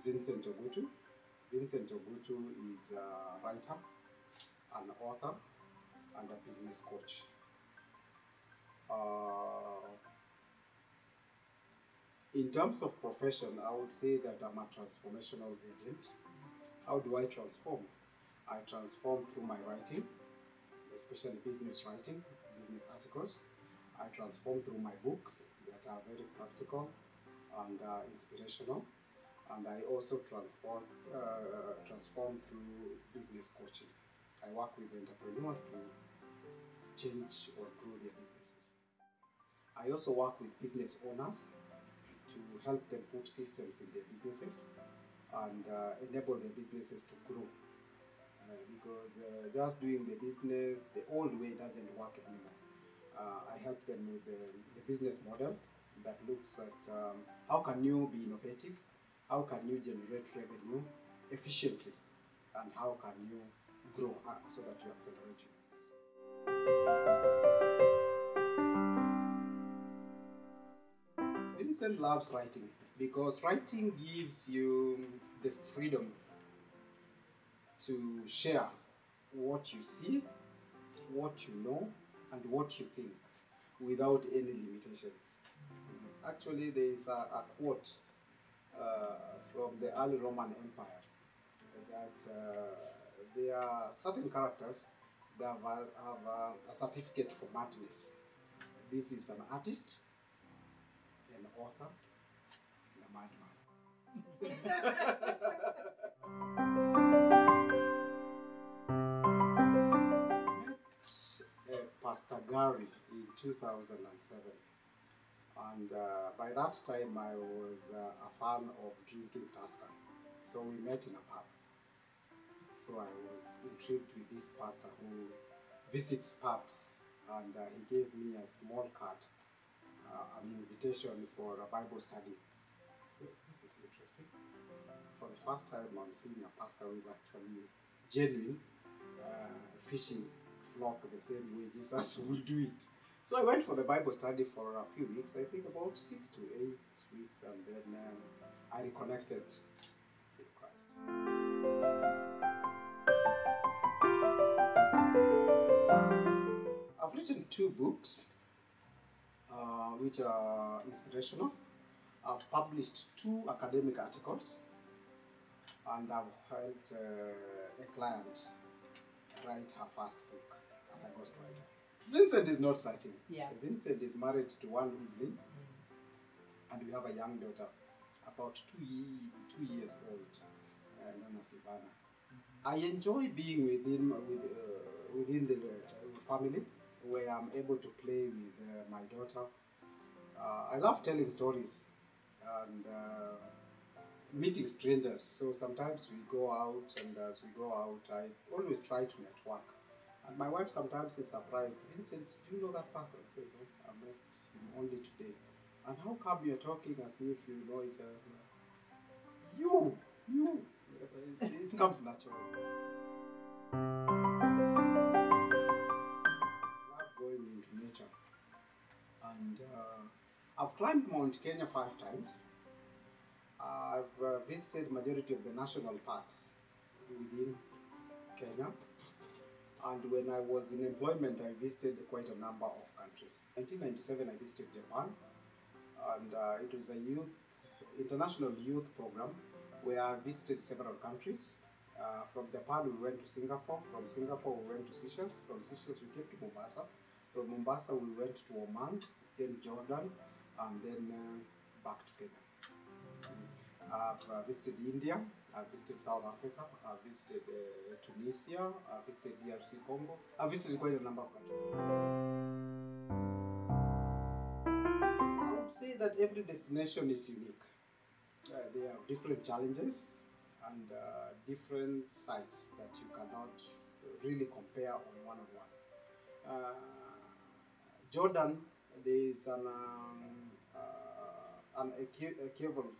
Vincent Ogutu. Vincent Ogutu is a writer, an author, and a business coach. In terms of profession, I would say that I'm a transformational agent. How do I transform? I transform through my writing, especially business writing, business articles. I transform through my books that are very practical and inspirational. And I also transform through business coaching. I work with entrepreneurs to change or grow their businesses. I also work with business owners to help them put systems in their businesses and enable their businesses to grow. Because just doing the business the old way doesn't work anymore. I help them with the business model that looks at how can you be innovative, how can you generate revenue efficiently, and how can you grow so that you accelerate your business. Vincent loves writing because writing gives you the freedom to share what you see, what you know, and what you think without any limitations. Actually, there is a quote from the early Roman Empire that there are certain characters that have a certificate for madness. This is an artist, an author, and a madman. I met Pastor Gary in 2007. And by that time, I was a fan of drinking Tusker. So we met in a pub. So I was intrigued with this pastor who visits pubs. And he gave me a small card, an invitation for a Bible study. So this is interesting. For the first time, I'm seeing a pastor who is actually genuine, fishing flock the same way Jesus would do it. So I went for the Bible study for a few weeks, I think about 6 to 8 weeks, and then I reconnected with Christ. I've written 2 books, which are inspirational. I've published 2 academic articles, and I've helped a client write her first book as a ghostwriter. Vincent is not searching. Yeah. Vincent is married to one Evelyn, and we have a young daughter, about 2 years old, known as Ivana. I enjoy being within the family, where I'm able to play with my daughter. I love telling stories and meeting strangers. So sometimes we go out, and as we go out, I always try to network. And my wife sometimes is surprised. Vincent, do you know that person? So, I met him only today. And how come you're talking as if you know each other? You. It comes naturally. I love going into nature. And I've climbed Mount Kenya 5 times. I've visited majority of the national parks within Kenya. And when I was in employment, I visited quite a number of countries. In 1997, I visited Japan, and it was a international youth program where I visited several countries. From Japan, we went to Singapore. From Singapore, we went to Seychelles. From Seychelles, we came to Mombasa. From Mombasa, we went to Oman, then Jordan, and then back to Kenya. I've visited India, I've visited South Africa, I've visited Tunisia, I've visited DRC Congo. I've visited quite a number of countries. I would say that every destination is unique. They have different challenges and different sites that you cannot really compare on one-on-one. Jordan, there is an archival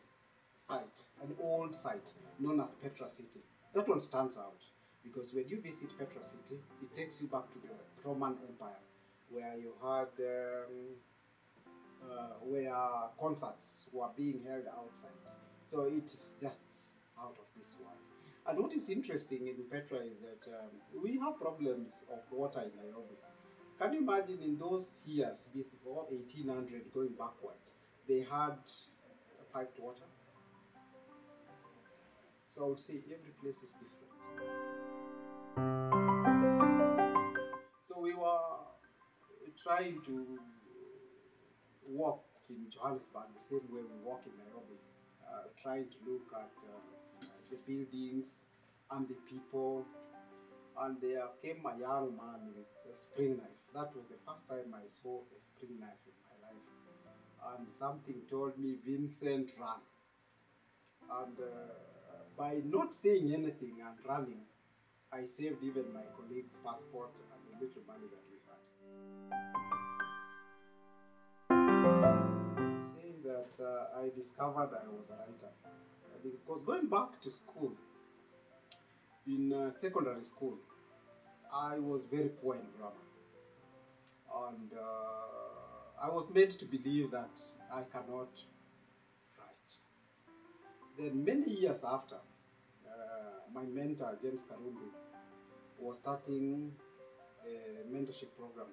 site, an old site known as Petra City. That one stands out because when you visit Petra City, it takes you back to the Roman Empire, where you had where concerts were being held outside. So it is just out of this world. And what is interesting in Petra is that we have problems of water in Nairobi. Can you imagine in those years before 1800 going backwards, they had piped water? So I would say every place is different. So we were trying to walk in Johannesburg the same way we walk in Nairobi, trying to look at the buildings and the people. And there came a young man with a spring knife. That was the first time I saw a spring knife in my life. And something told me, Vincent, run. And by not saying anything and running, I saved even my colleague's passport and the little money that we had. Saying that I discovered I was a writer. Because going back to school, in secondary school, I was very poor in grammar. And I was made to believe that I cannot write. Then many years after, my mentor, James Karundu, was starting a mentorship program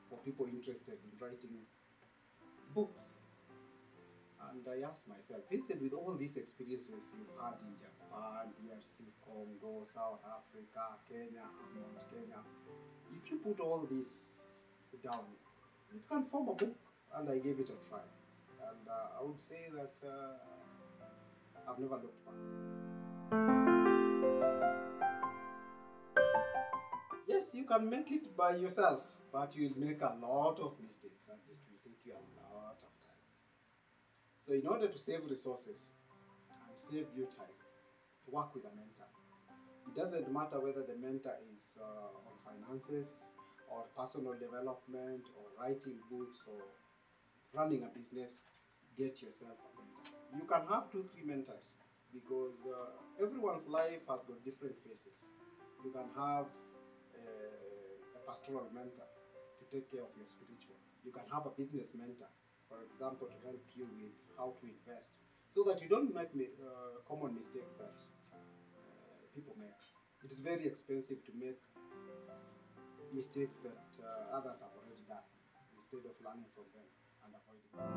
for people interested in writing books. And I asked myself, Vincent, with all these experiences you've had in Japan, DRC, Congo, South Africa, Kenya, Mount Kenya, if you put all this down, it can form a book. And I gave it a try. And I would say that I've never looked back. Yes, you can make it by yourself, but you'll make a lot of mistakes and it will take you a lot of time. So in order to save resources and save you time, work with a mentor. It doesn't matter whether the mentor is on finances or personal development or writing books or running a business, get yourself a mentor. You can have 2-3 mentors because everyone's life has got different phases. You can have a pastoral mentor to take care of your spiritual. You can have a business mentor, for example, to help you with how to invest, so that you don't make common mistakes that people make. It is very expensive to make mistakes that others have already done, instead of learning from them and avoiding them.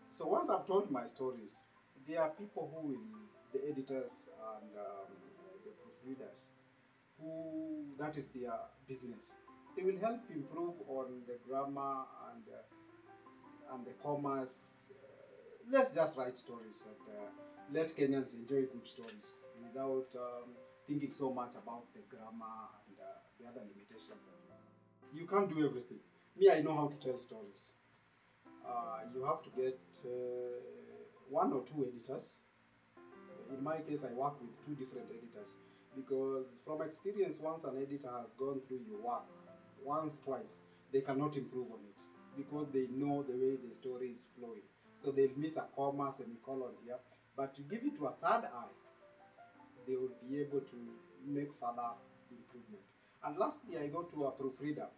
So once I've told my stories, there are people who will, the editors and the proofreaders, who that is their business. They will help improve on the grammar and the commas. Let's just write stories and let Kenyans enjoy good stories without thinking so much about the grammar and the other limitations that we have. You can't do everything. Me, I know how to tell stories. You have to get 1 or 2 editors. In my case, I work with 2 different editors because from experience, once an editor has gone through your work once, twice, they cannot improve on it because they know the way the story is flowing. So they'll miss a comma, semicolon here. But to give it to a third eye, they will be able to make further improvement. And lastly, I go to a proofreader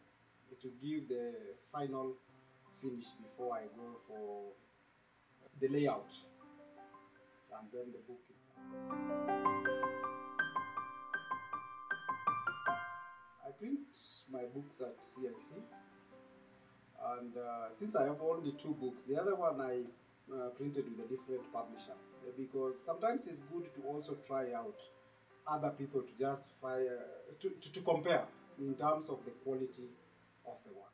to give the final finish before I go for the layout. And then the book is done. I print my books at CLC. And since I have only 2 books, the other one I printed with a different publisher, because sometimes it's good to also try out other people to just to compare in terms of the quality of the work.